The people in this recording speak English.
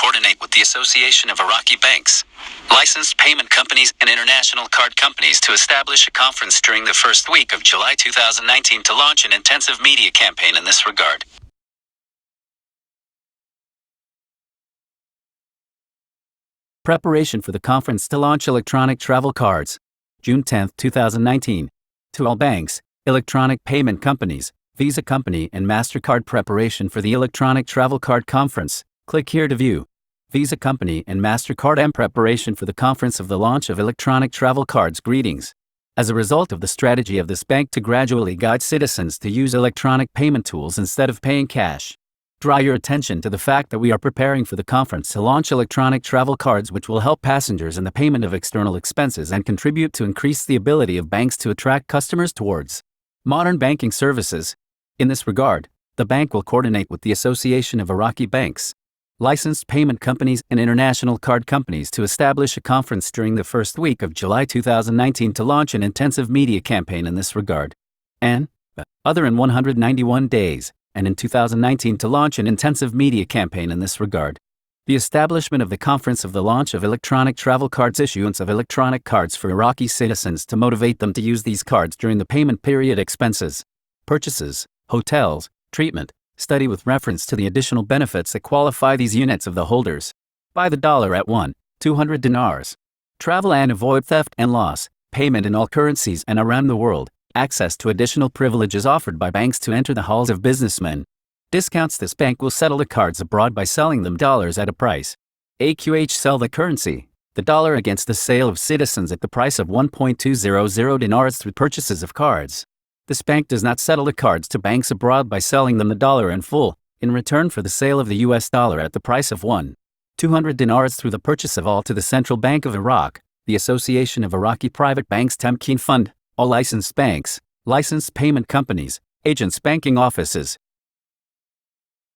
coordinate with the Association of Iraqi Banks, licensed payment companies and international card companies to establish a conference during the first week of July 2019 to launch an intensive media campaign in this regard. Preparation for the conference to launch electronic travel cards. June 10, 2019. To all banks, electronic payment companies, Visa Company and MasterCard. Preparation for the Electronic Travel Card Conference. Click here to view. Visa Company and MasterCard and preparation for the conference of the launch of electronic travel cards. Greetings. As a result of the strategy of this bank to gradually guide citizens to use electronic payment tools instead of paying cash, draw your attention to the fact that we are preparing for the conference to launch electronic travel cards, which will help passengers in the payment of external expenses and contribute to increase the ability of banks to attract customers towards modern banking services. In this regard, the bank will coordinate with the Association of Iraqi Banks, licensed payment companies and international card companies to establish a conference during the first week of July 2019 to launch an intensive media campaign in this regard. And, other in 191 days, and in 2019 to launch an intensive media campaign in this regard. The establishment of the conference of the launch of electronic travel cards, issuance of electronic cards for Iraqi citizens to motivate them to use these cards during the payment period, expenses, purchases, hotels, treatment, study with reference to the additional benefits that qualify these units of the holders. Buy the dollar at 200 dinars. Travel and avoid theft and loss, payment in all currencies and around the world, access to additional privileges offered by banks to enter the halls of businessmen. Discounts. This bank will settle the cards abroad by selling them dollars at a price. AQH sell the currency, the dollar, against the sale of citizens at the price of 1.200 dinars through purchases of cards. This bank does not settle the cards to banks abroad by selling them the dollar in full, in return for the sale of the US dollar at the price of 200 dinars through the purchase of all to the Central Bank of Iraq, the Association of Iraqi Private Banks Temkin Fund, all licensed banks, licensed payment companies, agents, banking offices,